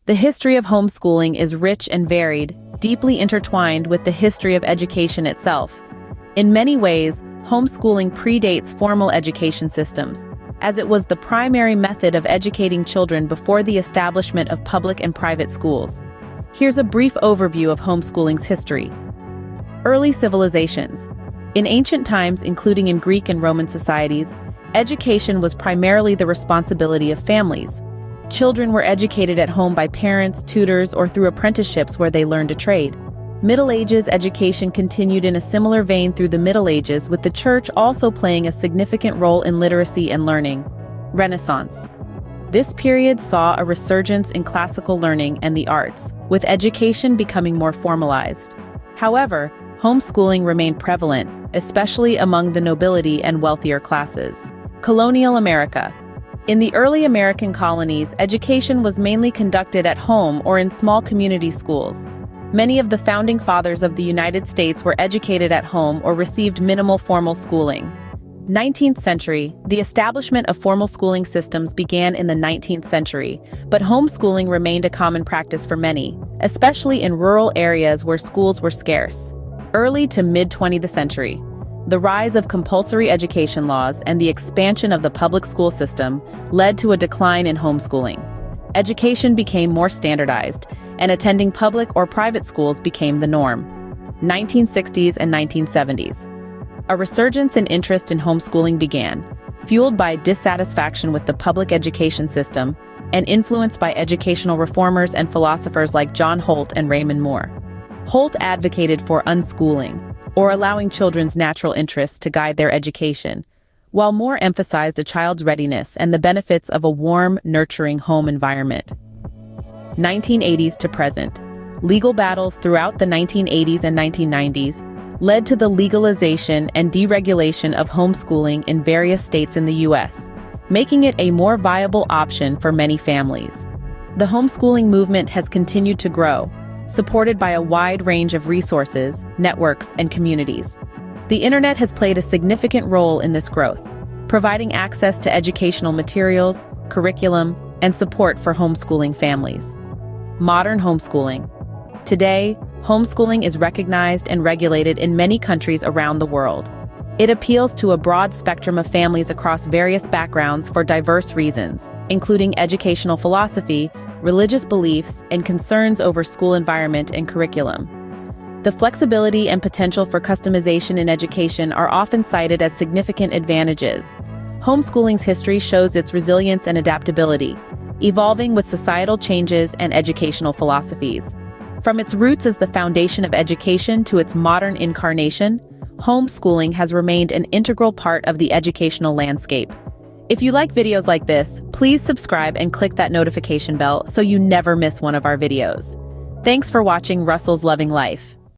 The history of homeschooling is rich and varied, deeply intertwined with the history of education itself. In many ways, homeschooling predates formal education systems, as it was the primary method of educating children before the establishment of public and private schools. Here's a brief overview of homeschooling's history. Early civilizations. In ancient times, including in Greek and Roman societies, education was primarily the responsibility of families. Children were educated at home by parents, tutors, or through apprenticeships where they learned a trade. Middle Ages education continued in a similar vein through the Middle Ages, with the Church also playing a significant role in literacy and learning. Renaissance. This period saw a resurgence in classical learning and the arts, with education becoming more formalized. However, homeschooling remained prevalent, especially among the nobility and wealthier classes. Colonial America. In the early American colonies, education was mainly conducted at home or in small community schools. Many of the founding fathers of the United States were educated at home or received minimal formal schooling. 19th century, the establishment of formal schooling systems began in the 19th century, but homeschooling remained a common practice for many, especially in rural areas where schools were scarce. Early to mid-20th century, the rise of compulsory education laws and the expansion of the public school system led to a decline in homeschooling. Education became more standardized, and attending public or private schools became the norm. 1960s and 1970s. A resurgence in interest in homeschooling began, fueled by dissatisfaction with the public education system and influenced by educational reformers and philosophers like John Holt and Raymond Moore. Holt advocated for unschooling, or allowing children's natural interests to guide their education, while Moore emphasized a child's readiness and the benefits of a warm, nurturing home environment. 1980s to present. Legal battles throughout the 1980s and 1990s led to the legalization and deregulation of homeschooling in various states in the U.S., making it a more viable option for many families. The homeschooling movement has continued to grow, supported by a wide range of resources, networks, and communities. The internet has played a significant role in this growth, providing access to educational materials, curriculum, and support for homeschooling families. Modern homeschooling. Today, homeschooling is recognized and regulated in many countries around the world. It appeals to a broad spectrum of families across various backgrounds for diverse reasons, including educational philosophy, religious beliefs, and concerns over school environment and curriculum. The flexibility and potential for customization in education are often cited as significant advantages. Homeschooling's history shows its resilience and adaptability, evolving with societal changes and educational philosophies. From its roots as the foundation of education to its modern incarnation, homeschooling has remained an integral part of the educational landscape. If you like videos like this, please subscribe and click that notification bell so you never miss one of our videos. Thanks for watching Russell's Loving Life.